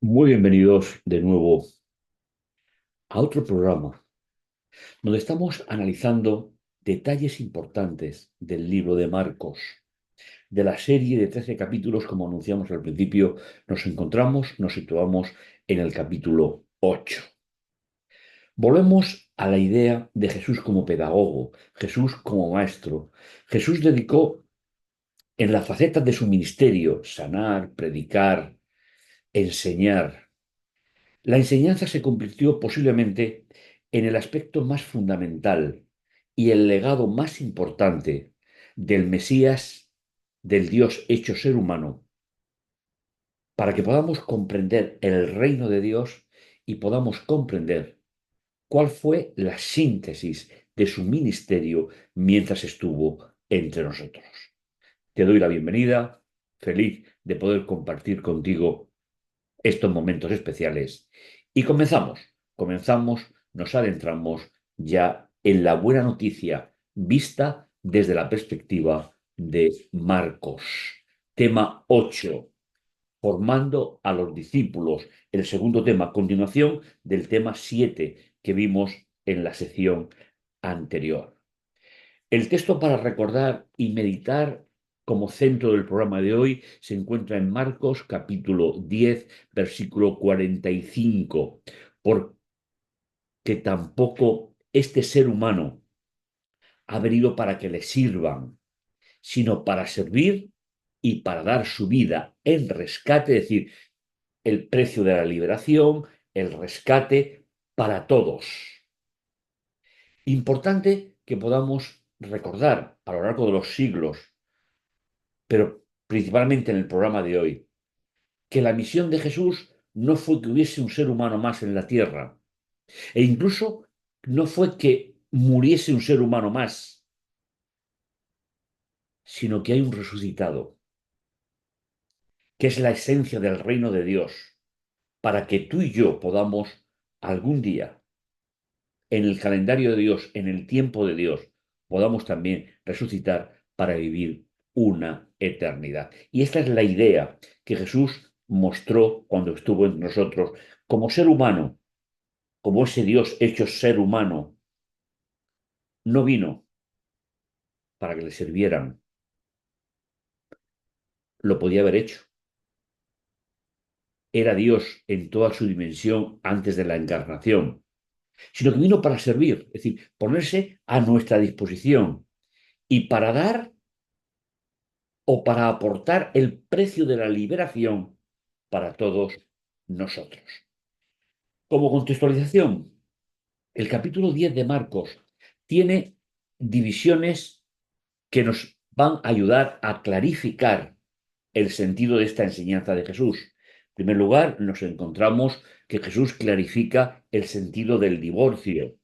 Muy bienvenidos de nuevo a otro programa donde estamos analizando detalles importantes del libro de Marcos. De la serie de 13 capítulos, como anunciamos al principio, nos situamos en el capítulo 8. Volvemos a la idea de Jesús como pedagogo, Jesús como maestro. Jesús dedicó en las facetas de su ministerio, sanar, predicar, enseñar. La enseñanza se convirtió posiblemente en el aspecto más fundamental y el legado más importante del Mesías, del Dios hecho ser humano, para que podamos comprender el reino de Dios y podamos comprender cuál fue la síntesis de su ministerio mientras estuvo entre nosotros. Te doy la bienvenida, feliz de poder compartir contigo estos momentos especiales. Y nos adentramos ya en la buena noticia vista desde la perspectiva de Marcos. Tema 8, formando a los discípulos. El segundo tema, a continuación del tema 7 que vimos en la sección anterior. El texto para recordar y meditar como centro del programa de hoy se encuentra en Marcos capítulo 10, versículo 45, porque tampoco este ser humano ha venido para que le sirvan, sino para servir y para dar su vida en rescate, es decir, el precio de la liberación, el rescate para todos. Importante que podamos recordar a lo largo de los siglos, pero principalmente en el programa de hoy, que la misión de Jesús no fue que hubiese un ser humano más en la tierra, e incluso no fue que muriese un ser humano más, sino que hay un resucitado, que es la esencia del reino de Dios, para que tú y yo podamos algún día, en el calendario de Dios, en el tiempo de Dios, podamos también resucitar para vivir una eternidad. Y esta es la idea que Jesús mostró cuando estuvo entre nosotros como ser humano, como ese Dios hecho ser humano. No vino para que le sirvieran, lo podía haber hecho. Era Dios en toda su dimensión antes de la encarnación, sino que vino para servir, es decir, ponerse a nuestra disposición y para dar o para aportar el precio de la liberación para todos nosotros. Como contextualización, el capítulo 10 de Marcos tiene divisiones que nos van a ayudar a clarificar el sentido de esta enseñanza de Jesús. En primer lugar, nos encontramos que Jesús clarifica el sentido del divorcio.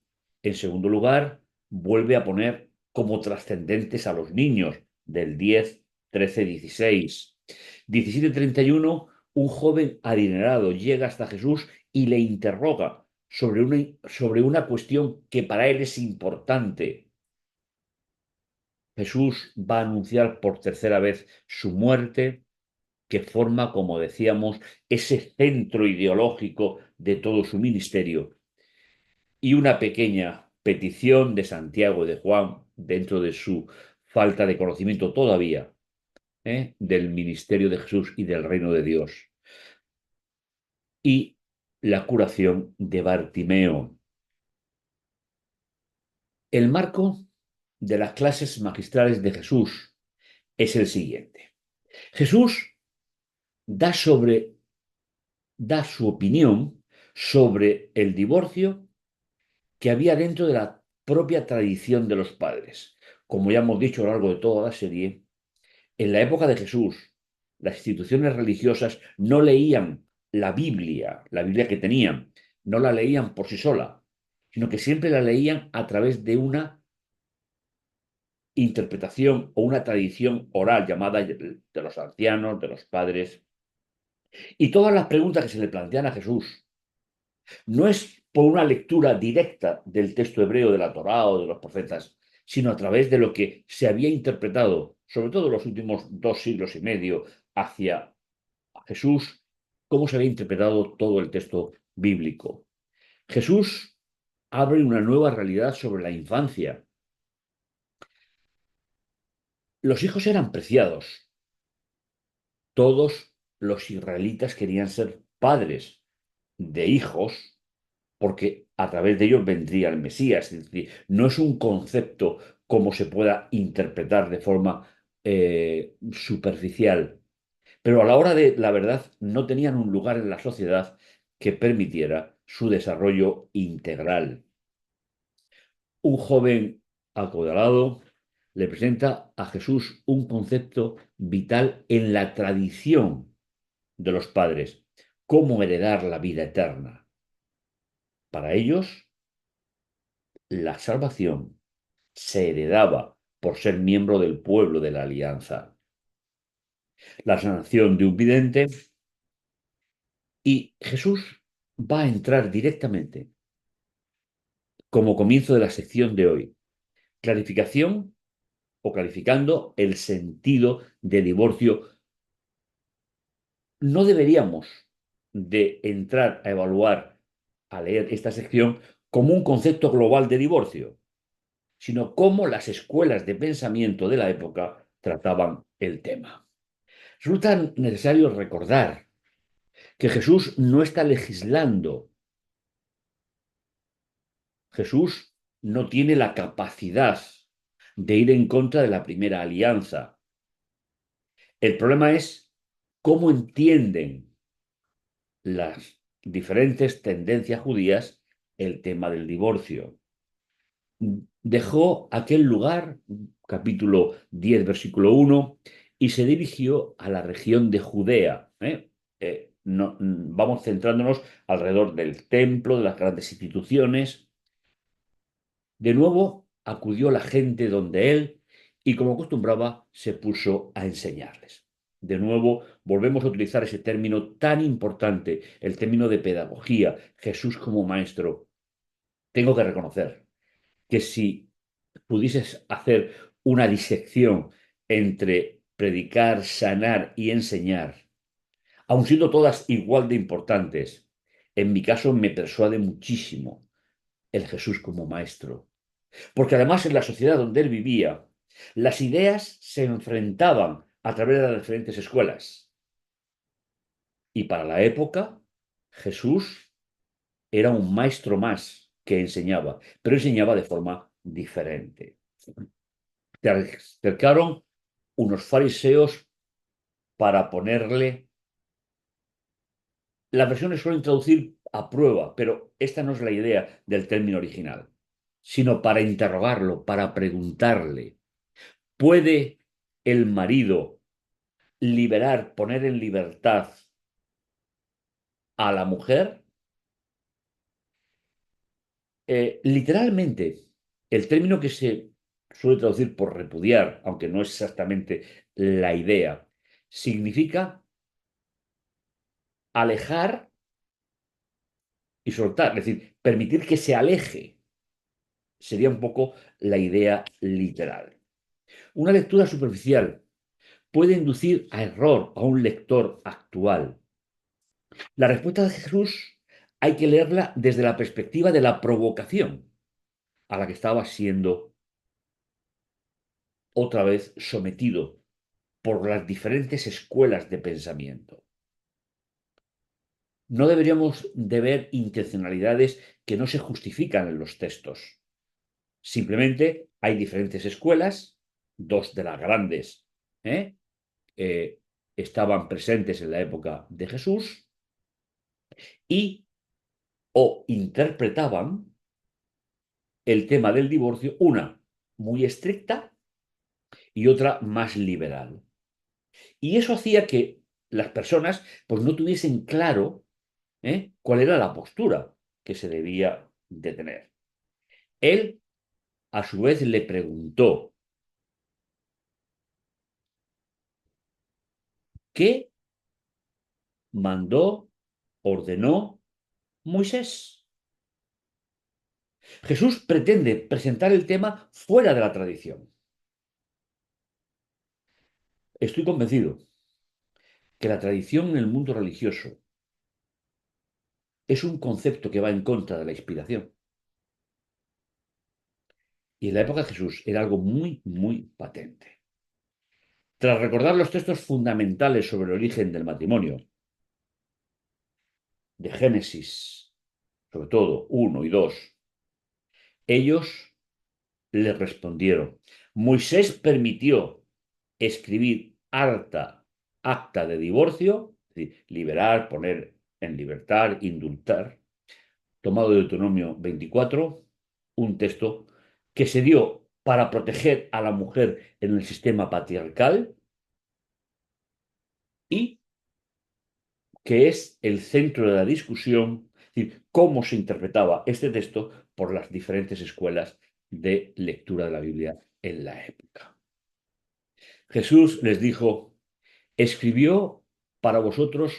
En segundo lugar, vuelve a poner como trascendentes a los niños del 10, 13, 16. 17:31, un joven adinerado llega hasta Jesús y le interroga sobre una cuestión que para él es importante. Jesús va a anunciar por tercera vez su muerte, que forma, como decíamos, ese centro ideológico de todo su ministerio, y una pequeña petición de Santiago y de Juan dentro de su falta de conocimiento todavía, del ministerio de Jesús y del reino de Dios, y la curación de Bartimeo. El marco de las clases magistrales de Jesús es el siguiente. Jesús da, da su opinión sobre el divorcio que había dentro de la propia tradición de los padres. Como ya hemos dicho a lo largo de toda la serie, en la época de Jesús, las instituciones religiosas no leían la Biblia que tenían, no la leían por sí sola, sino que siempre la leían a través de una interpretación o una tradición oral llamada de los ancianos, de los padres. Y todas las preguntas que se le plantean a Jesús no es por una lectura directa del texto hebreo de la Torá o de los profetas, sino a través de lo que se había interpretado, sobre todo en los últimos 2 siglos y medio, hacia Jesús cómo se había interpretado todo el texto bíblico. Jesús abre una nueva realidad sobre la infancia. Los hijos eran preciados. Todos los israelitas querían ser padres de hijos porque a través de ellos vendría el Mesías. Es decir, no es un concepto como se pueda interpretar de forma superficial, pero a la hora de la verdad no tenían un lugar en la sociedad que permitiera su desarrollo integral. Un joven acaudalado le presenta a Jesús un concepto vital en la tradición de los padres, cómo heredar la vida eterna. Para ellos, la salvación se heredaba por ser miembro del pueblo de la alianza. La sanación de un vidente y Jesús va a entrar directamente como comienzo de la sección de hoy. Clarificación o clarificando el sentido de divorcio. No deberíamos de entrar a evaluar, a leer esta sección como un concepto global de divorcio, sino cómo las escuelas de pensamiento de la época trataban el tema. Resulta necesario recordar que Jesús no está legislando. Jesús no tiene la capacidad de ir en contra de la primera alianza. El problema es cómo entienden las diferentes tendencias judías el tema del divorcio. Dejó aquel lugar, capítulo 10, versículo 1, y se dirigió a la región de Judea. Vamos centrándonos alrededor del templo, de las grandes instituciones. De nuevo acudió la gente donde él y como acostumbraba se puso a enseñarles. De nuevo volvemos a utilizar ese término tan importante, el término de pedagogía, Jesús como maestro. Tengo que reconocer que si pudieses hacer una disección entre predicar, sanar y enseñar, aun siendo todas igual de importantes, en mi caso me persuade muchísimo el Jesús como maestro. Porque además en la sociedad donde él vivía, las ideas se enfrentaban a través de las diferentes escuelas. Y para la época, Jesús era un maestro más que enseñaba, pero enseñaba de forma diferente. Se acercaron unos fariseos para ponerle. Las versiones suelen traducir a prueba, pero esta no es la idea del término original, sino para interrogarlo, para preguntarle, ¿puede el marido liberar, poner en libertad a la mujer? Literalmente, el término que se suele traducir por repudiar, aunque no es exactamente la idea, significa alejar y soltar, es decir, permitir que se aleje. Sería un poco la idea literal. Una lectura superficial puede inducir a error a un lector actual. La respuesta de Jesús hay que leerla desde la perspectiva de la provocación a la que estaba siendo otra vez sometido por las diferentes escuelas de pensamiento. No deberíamos de ver intencionalidades que no se justifican en los textos. Simplemente hay diferentes escuelas, dos de las grandes, ¿eh? Eh, estaban presentes en la época de Jesús y o interpretaban el tema del divorcio, una muy estricta y otra más liberal. Y eso hacía que las personas pues no tuviesen claro cuál era la postura que se debía de tener. Él, a su vez, le preguntó, ¿qué mandó, ordenó Moisés? Jesús pretende presentar el tema fuera de la tradición. Estoy convencido que la tradición en el mundo religioso es un concepto que va en contra de la inspiración. Y en la época de Jesús era algo muy, muy patente. Tras recordar los textos fundamentales sobre el origen del matrimonio, de Génesis, sobre todo uno y 2, ellos le respondieron: Moisés permitió escribir acta de divorcio, es decir, liberar, poner en libertad, indultar, tomado de Deuteronomio 24, un texto que se dio para proteger a la mujer en el sistema patriarcal y que es el centro de la discusión, es decir, cómo se interpretaba este texto por las diferentes escuelas de lectura de la Biblia en la época. Jesús les dijo: escribió para vosotros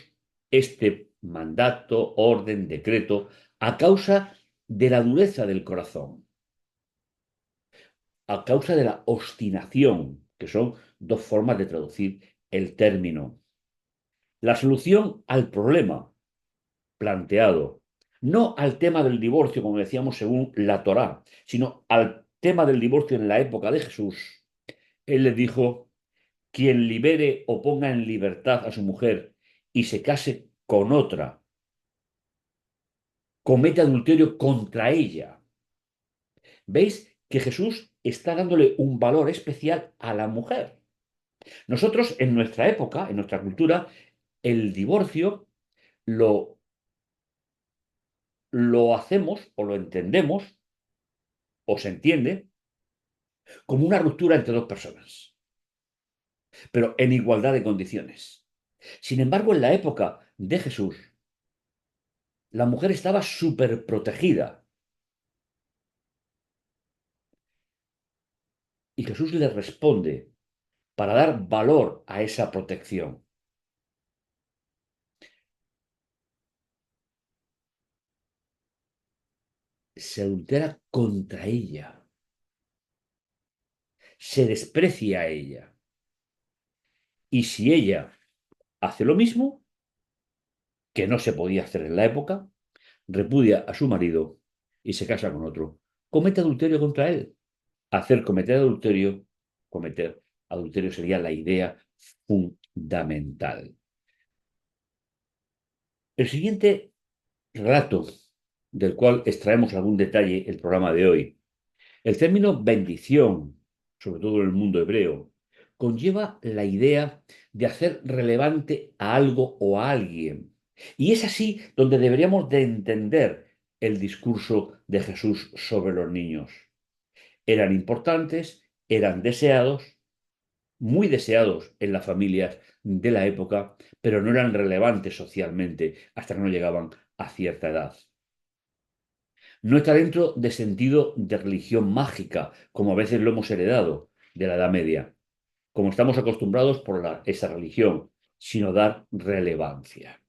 este mandato, orden, decreto, a causa de la dureza del corazón, a causa de la obstinación, que son dos formas de traducir el término. La solución al problema planteado, no al tema del divorcio, como decíamos, según la Torá, sino al tema del divorcio en la época de Jesús. Él le dijo: quien libere o ponga en libertad a su mujer y se case con otra, comete adulterio contra ella. ¿Veis que Jesús está dándole un valor especial a la mujer? Nosotros, en nuestra época, en nuestra cultura, el divorcio lo, lo hacemos o lo entendemos o se entiende como una ruptura entre dos personas, pero en igualdad de condiciones. Sin embargo, en la época de Jesús, la mujer estaba súper protegida y Jesús le responde para dar valor a esa protección. Se adultera contra ella, se desprecia a ella. Y si ella hace lo mismo, que no se podía hacer en la época, repudia a su marido y se casa con otro, comete adulterio contra él. Hacer cometer adulterio sería la idea fundamental. El siguiente relato, del cual extraemos algún detalle el programa de hoy, el término bendición, sobre todo en el mundo hebreo, conlleva la idea de hacer relevante a algo o a alguien. Y es así donde deberíamos de entender el discurso de Jesús sobre los niños. Eran importantes, eran deseados, muy deseados en las familias de la época, pero no eran relevantes socialmente hasta que no llegaban a cierta edad. No está dentro de sentido de religión mágica, como a veces lo hemos heredado de la Edad Media, como estamos acostumbrados por esa religión, sino dar relevancia.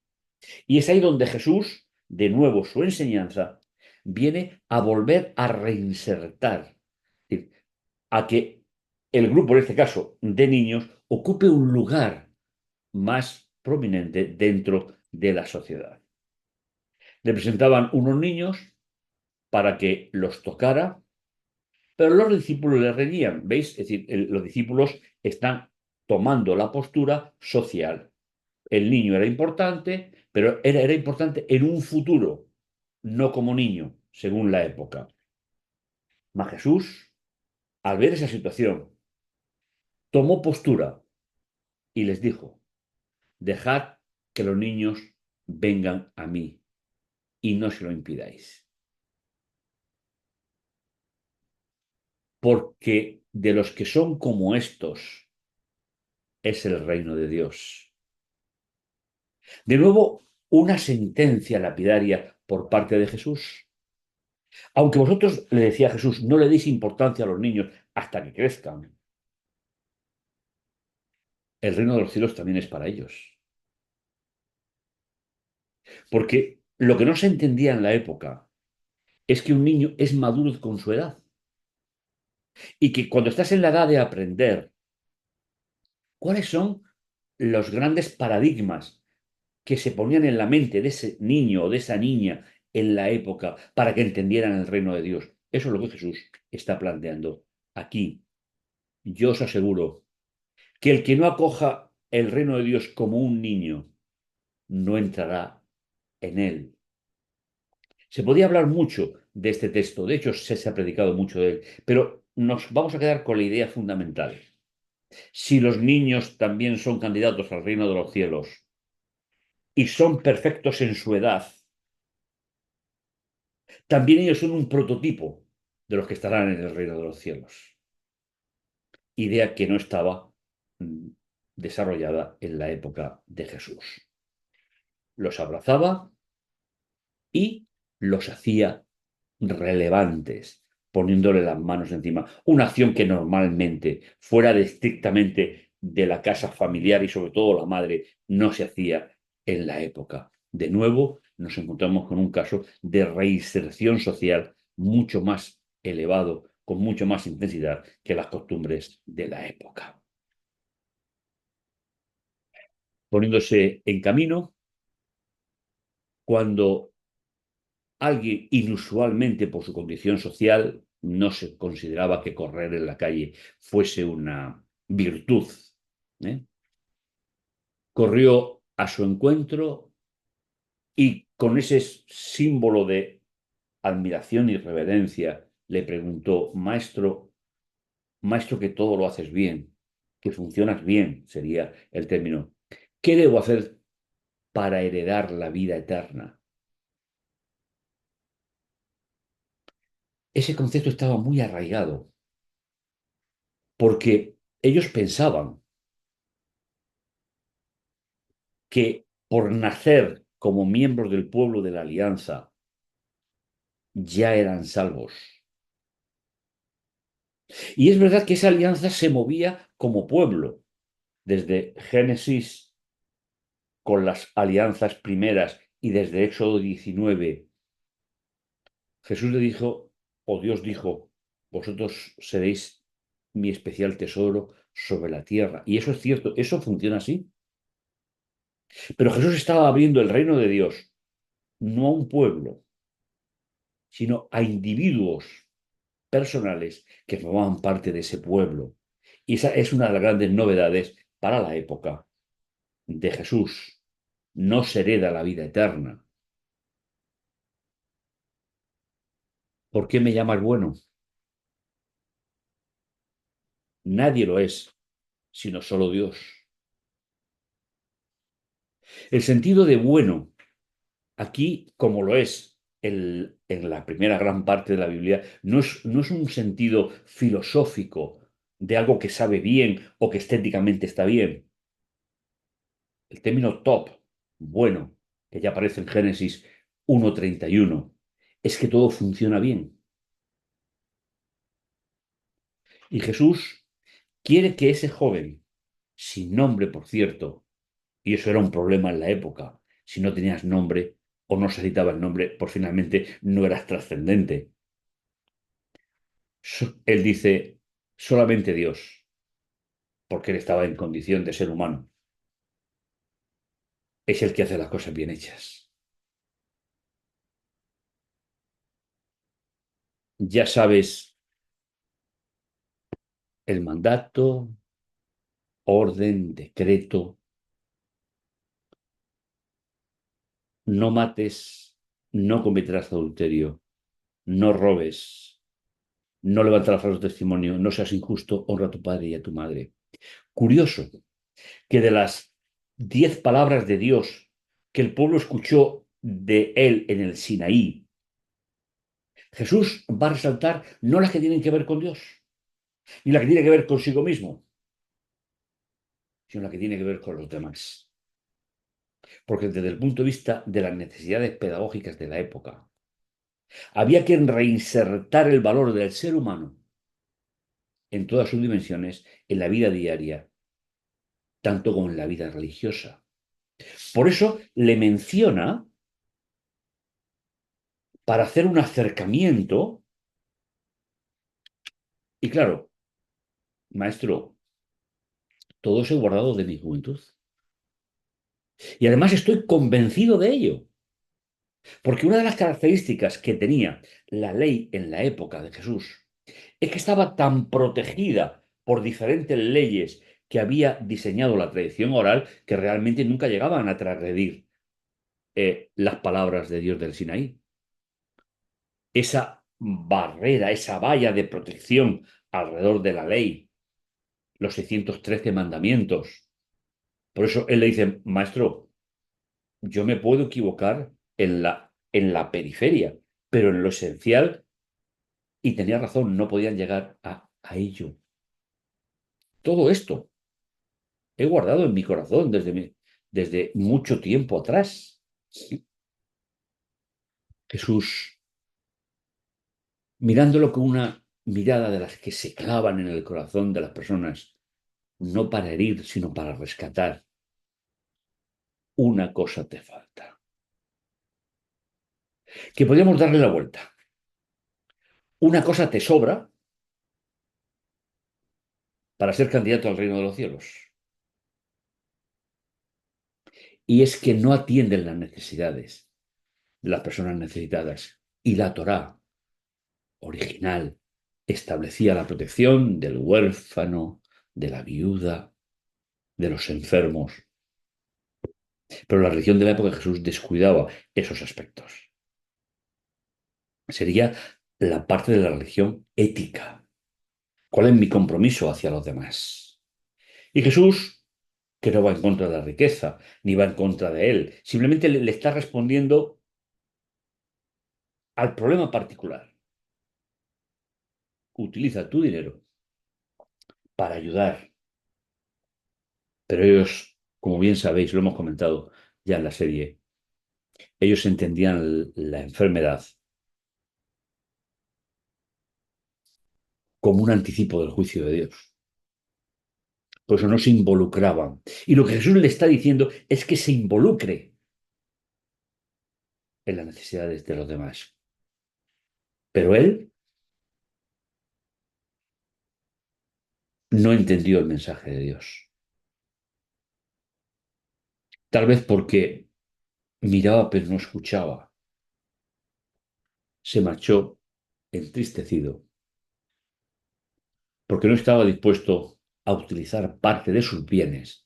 Y es ahí donde Jesús, de nuevo su enseñanza, viene a volver a reinsertar, es decir, a que el grupo, en este caso de niños, ocupe un lugar más prominente dentro de la sociedad. Le presentaban unos niños para que los tocara, pero los discípulos le reñían, ¿veis? Es decir, los discípulos están tomando la postura social. El niño era importante, pero era importante en un futuro, no como niño, según la época. Mas Jesús, al ver esa situación, tomó postura y les dijo: dejad que los niños vengan a mí y no se lo impidáis, porque de los que son como estos es el reino de Dios. De nuevo, una sentencia lapidaria por parte de Jesús. Aunque vosotros, le decía Jesús, no le deis importancia a los niños hasta que crezcan, el reino de los cielos también es para ellos. Porque lo que no se entendía en la época es que un niño es maduro con su edad y que cuando estás en la edad de aprender cuáles son los grandes paradigmas que se ponían en la mente de ese niño o de esa niña en la época para que entendieran el reino de Dios. Eso es lo que Jesús está planteando aquí. Yo os aseguro que el que no acoja el reino de Dios como un niño no entrará en él. Se podía hablar mucho de este texto, de hecho se ha predicado mucho de él, pero nos vamos a quedar con la idea fundamental. Si los niños también son candidatos al reino de los cielos y son perfectos en su edad, también ellos son un prototipo de los que estarán en el reino de los cielos. Idea que no estaba mm, desarrollada en la época de Jesús. Los abrazaba y los hacía relevantes, poniéndole las manos encima. Una acción que normalmente, fuera de estrictamente de la casa familiar y sobre todo la madre, no se hacía en la época. De nuevo, nos encontramos con un caso de reinserción social mucho más elevado, con mucho más intensidad que las costumbres de la época. Poniéndose en camino, cuando alguien inusualmente por su condición social no se consideraba que correr en la calle fuese una virtud, ¿eh? Corrió a su encuentro y con ese símbolo de admiración y reverencia le preguntó, maestro, maestro que todo lo haces bien, que funcionas bien, sería el término. ¿Qué debo hacer para heredar la vida eterna? Ese concepto estaba muy arraigado porque ellos pensaban que por nacer como miembros del pueblo de la alianza ya eran salvos. Y es verdad que esa alianza se movía como pueblo, desde Génesis con las alianzas primeras y desde Éxodo 19. Jesús le dijo, o Dios dijo, vosotros seréis mi especial tesoro sobre la tierra. Y eso es cierto, eso funciona así. Pero Jesús estaba abriendo el reino de Dios, no a un pueblo, sino a individuos personales que formaban parte de ese pueblo. Y esa es una de las grandes novedades para la época de Jesús. No se hereda la vida eterna. ¿Por qué me llamas bueno? Nadie lo es, sino solo Dios. El sentido de bueno, aquí, como lo es en la primera gran parte de la Biblia, no es un sentido filosófico de algo que sabe bien o que estéticamente está bien. El término top, bueno, que ya aparece en Génesis 1:31, es que todo funciona bien. Y Jesús quiere que ese joven, sin nombre, por cierto, y eso era un problema en la época, si no tenías nombre o no se citaba el nombre, pues finalmente no eras trascendente. Él dice, solamente Dios, porque él estaba en condición de ser humano, es el que hace las cosas bien hechas. Ya sabes el mandato, orden, decreto, no mates, no cometerás adulterio, no robes, no levantarás falso testimonio, no seas injusto, honra a tu padre y a tu madre. Curioso que de las 10 palabras de Dios que el pueblo escuchó de él en el Sinaí, Jesús va a resaltar no las que tienen que ver con Dios, ni las que tienen que ver consigo mismo, sino las que tienen que ver con los demás. Porque desde el punto de vista de las necesidades pedagógicas de la época, había que reinsertar el valor del ser humano en todas sus dimensiones en la vida diaria, tanto como en la vida religiosa. Por eso le menciona para hacer un acercamiento y claro, maestro, todo eso he guardado de mi juventud. Y además estoy convencido de ello, porque una de las características que tenía la ley en la época de Jesús es que estaba tan protegida por diferentes leyes que había diseñado la tradición oral que realmente nunca llegaban a transgredir las palabras de Dios del Sinaí. Esa barrera, esa valla de protección alrededor de la ley, los 613 mandamientos. Por eso él le dice, maestro, yo me puedo equivocar en la periferia, pero en lo esencial, y tenía razón, no podían llegar a ello. Todo esto he guardado en mi corazón desde mucho tiempo atrás. Jesús, mirándolo con una mirada de las que se clavan en el corazón de las personas, no para herir, sino para rescatar. Una cosa te falta. Que podríamos darle la vuelta. Una cosa te sobra para ser candidato al reino de los cielos. Y es que no atienden las necesidades de las personas necesitadas. Y la Torá original establecía la protección del huérfano, de la viuda, de los enfermos. Pero la religión de la época de Jesús descuidaba esos aspectos. Sería la parte de la religión ética. ¿Cuál es mi compromiso hacia los demás? Y Jesús, que no va en contra de la riqueza, ni va en contra de él, simplemente le está respondiendo al problema particular. Utiliza tu dinero para ayudar. Pero ellos, como bien sabéis, lo hemos comentado ya en la serie, ellos entendían la enfermedad como un anticipo del juicio de Dios. Por eso no se involucraban. Y lo que Jesús le está diciendo es que se involucre en las necesidades de los demás. Pero él no entendió el mensaje de Dios. Tal vez porque miraba pero no escuchaba. Se marchó entristecido porque no estaba dispuesto a utilizar parte de sus bienes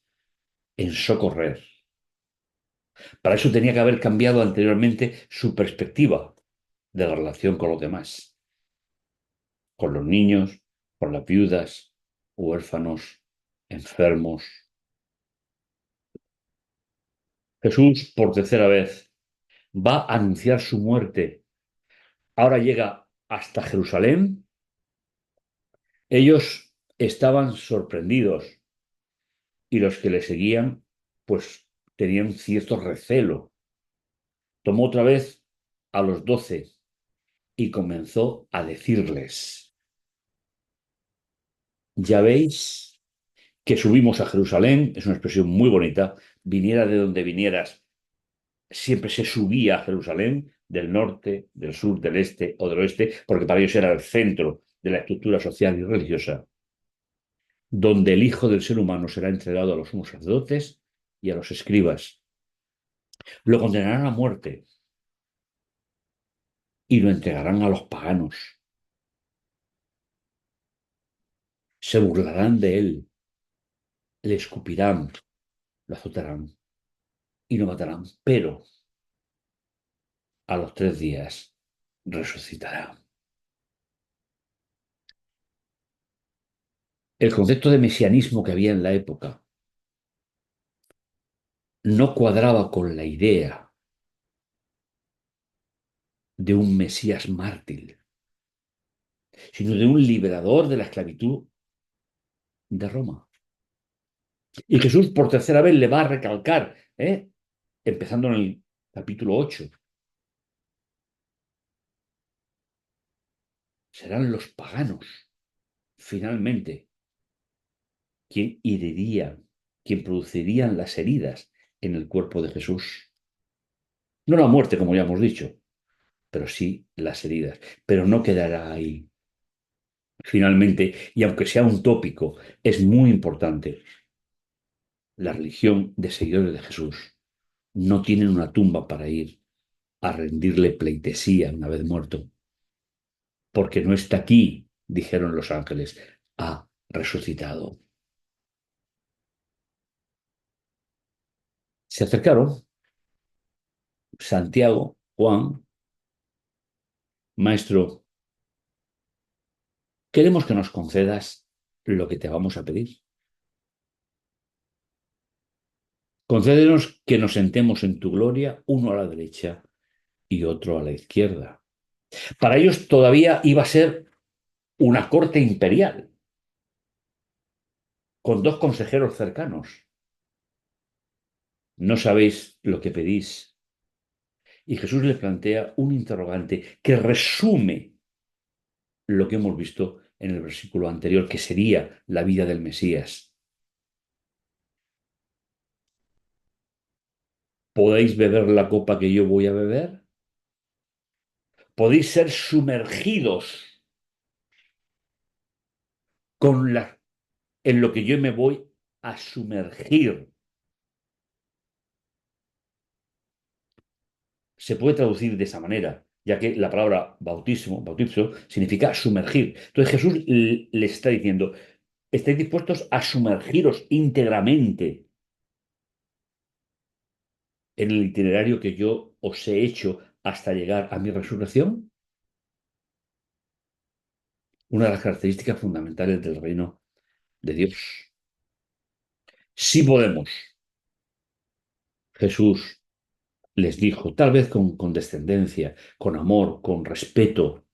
en socorrer. Para eso tenía que haber cambiado anteriormente su perspectiva de la relación con los demás, con los niños, con las viudas, huérfanos, enfermos. Jesús, por tercera vez, va a anunciar su muerte. Ahora llega hasta Jerusalén. Ellos estaban sorprendidos y los que le seguían, pues tenían cierto recelo. Tomó otra vez a los 12 y comenzó a decirles, ya veis que subimos a Jerusalén, es una expresión muy bonita, viniera de donde vinieras, siempre se subía a Jerusalén, del norte, del sur, del este o del oeste, porque para ellos era el centro de la estructura social y religiosa, donde el Hijo del Ser Humano será entregado a los sumos sacerdotes y a los escribas. Lo condenarán a muerte y lo entregarán a los paganos. Se burlarán de él, le escupirán, lo azotarán y lo matarán, pero a los 3 días resucitará. El concepto de mesianismo que había en la época no cuadraba con la idea de un Mesías mártir, sino de un liberador de la esclavitud de Roma. Y Jesús por tercera vez le va a recalcar, empezando en el capítulo 8, serán los paganos, finalmente, quien herirían, quien producirían las heridas en el cuerpo de Jesús. No la muerte, como ya hemos dicho, pero sí las heridas. Pero no quedará ahí. Finalmente, y aunque sea un tópico, es muy importante la religión de seguidores de Jesús. no tienen una tumba para ir a rendirle pleitesía una vez muerto, porque no está aquí, dijeron los ángeles, ha resucitado. Se acercaron Santiago, Juan, maestro, queremos que nos concedas lo que te vamos a pedir. Concédenos que nos sentemos en tu gloria, uno a la derecha y otro a la izquierda. Para ellos todavía iba a ser una corte imperial, con dos consejeros cercanos. No sabéis lo que pedís. Y Jesús le plantea un interrogante que resume lo que hemos visto en el versículo anterior, que sería la vida del Mesías. ¿Podéis beber la copa que yo voy a beber? ¿Podéis ser sumergidos en lo que yo me voy a sumergir? Se puede traducir de esa manera, ya que la palabra bautismo, bautizo, significa sumergir. Entonces Jesús les está diciendo, ¿estáis dispuestos a sumergiros íntegramente en el itinerario que yo os he hecho hasta llegar a mi resurrección? Una de las características fundamentales del reino de Dios. Sí podemos. Jesús les dijo, tal vez con condescendencia, con amor, con respeto,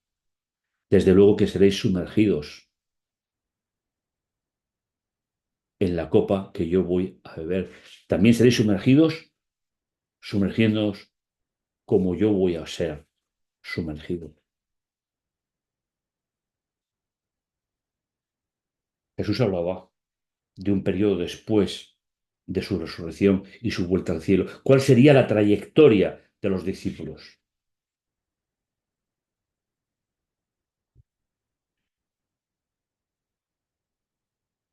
desde luego que seréis sumergidos en la copa que yo voy a beber. También seréis sumergidos, sumergiéndoos como yo voy a ser sumergido. Jesús hablaba de un periodo después de su resurrección y su vuelta al cielo. ¿Cuál sería la trayectoria de los discípulos?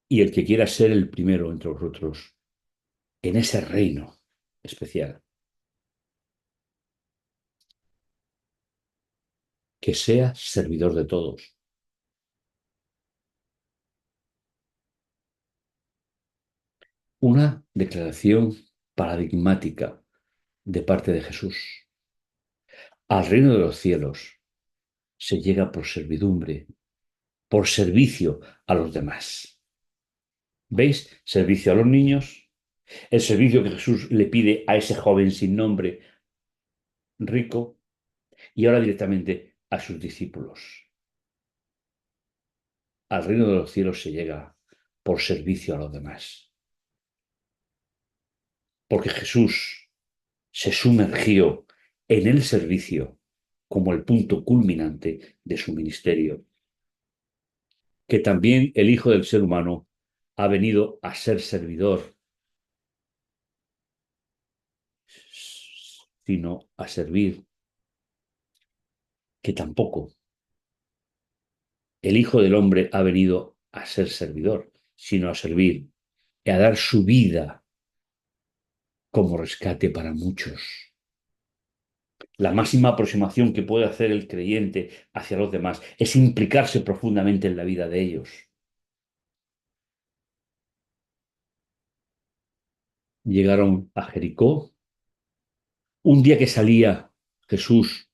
Y el que quiera ser el primero entre vosotros en ese reino especial, que sea servidor de todos. Una declaración paradigmática de parte de Jesús. Al reino de los cielos se llega por servidumbre, por servicio a los demás. ¿Veis? Servicio a los niños, el servicio que Jesús le pide a ese joven sin nombre, rico, y ahora directamente a sus discípulos. Al reino de los cielos se llega por servicio a los demás. Porque Jesús se sumergió en el servicio como el punto culminante de su ministerio. Que también el Hijo del Ser humano ha venido a ser servidor, sino a servir, que tampoco el Hijo del Hombre ha venido a ser servidor, sino a servir y a dar su vida como rescate para muchos. La máxima aproximación que puede hacer el creyente hacia los demás es implicarse profundamente en la vida de ellos. Llegaron a Jericó. Un día que salía Jesús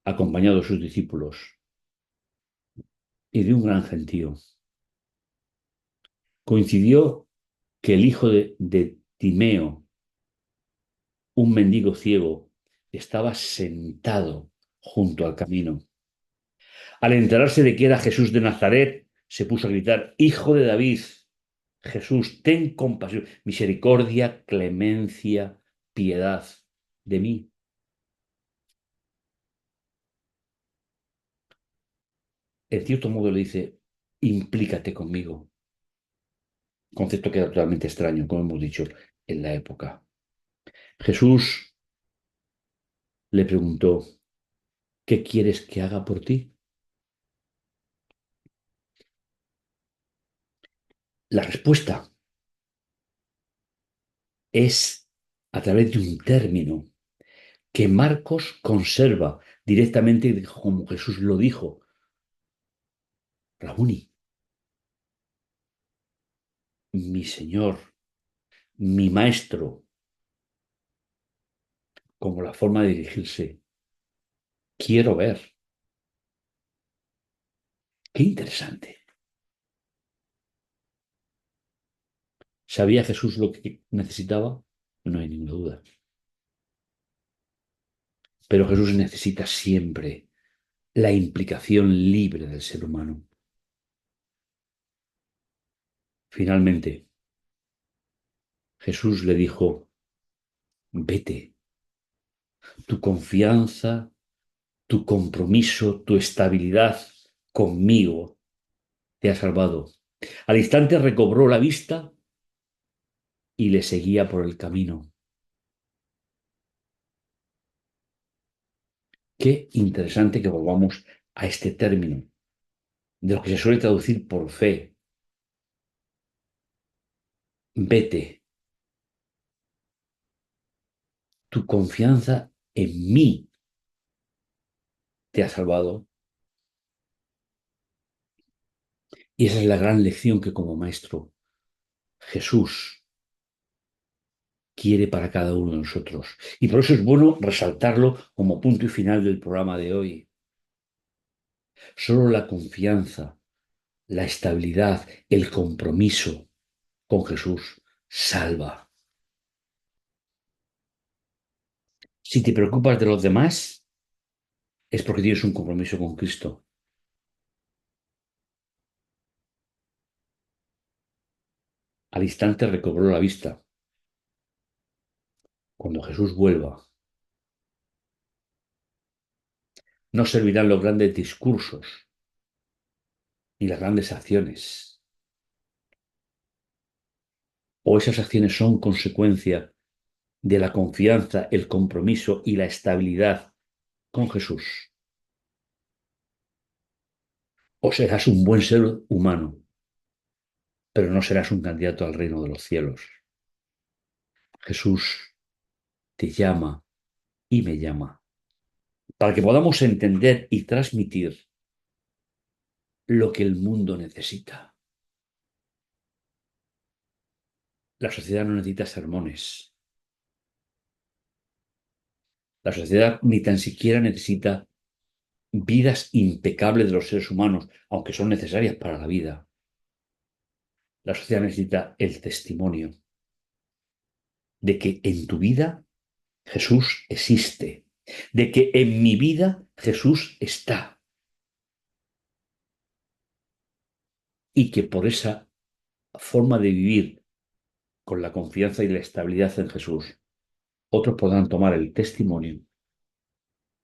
acompañado de sus discípulos y de un gran gentío, coincidió que el hijo de Timeo, un mendigo ciego, estaba sentado junto al camino. Al enterarse de que era Jesús de Nazaret, se puso a gritar, Hijo de David, Jesús, ten compasión, misericordia, clemencia, piedad de mí. En cierto modo le dice, implícate conmigo. Concepto que era totalmente extraño, como hemos dicho, en la época. Jesús le preguntó, ¿qué quieres que haga por ti? La respuesta es a través de un término que Marcos conserva directamente como Jesús lo dijo. Rabuni, mi Señor, mi Maestro, como la forma de dirigirse. Quiero ver. Qué interesante. ¿Sabía Jesús lo que necesitaba? No hay ninguna duda. Pero Jesús necesita siempre la implicación libre del ser humano. Finalmente, Jesús le dijo, vete, tu confianza, tu compromiso, tu estabilidad conmigo te ha salvado. Al instante recobró la vista y le seguía por el camino. Qué interesante que volvamos a este término, de lo que se suele traducir por fe. Vete, tu confianza en mí te ha salvado. Y esa es la gran lección que como maestro Jesús quiere para cada uno de nosotros. Y por eso es bueno resaltarlo como punto y final del programa de hoy. Solo la confianza, la estabilidad, el compromiso con Jesús salva. Si te preocupas de los demás, es porque tienes un compromiso con Cristo. Al instante recobró la vista. Cuando Jesús vuelva, no servirán los grandes discursos ni las grandes acciones. O esas acciones son consecuencia de la confianza, el compromiso y la estabilidad con Jesús. O serás un buen ser humano, pero no serás un candidato al reino de los cielos. Jesús te llama y me llama para que podamos entender y transmitir lo que el mundo necesita. La sociedad no necesita sermones. La sociedad ni tan siquiera necesita vidas impecables de los seres humanos, aunque son necesarias para la vida. La sociedad necesita el testimonio de que en tu vida Jesús existe, de que en mi vida Jesús está y que por esa forma de vivir con la confianza y la estabilidad en Jesús, otros podrán tomar el testimonio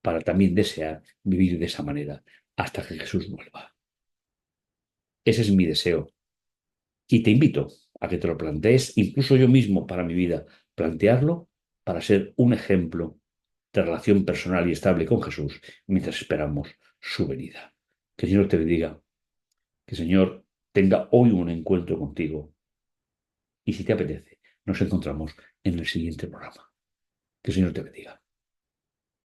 para también desear vivir de esa manera hasta que Jesús vuelva. Ese es mi deseo y te invito a que te lo plantees, incluso yo mismo para mi vida, plantearlo para ser un ejemplo de relación personal y estable con Jesús mientras esperamos su venida. Que el Señor te bendiga, que el Señor tenga hoy un encuentro contigo y si te apetece, nos encontramos en el siguiente programa. Que el Señor te bendiga.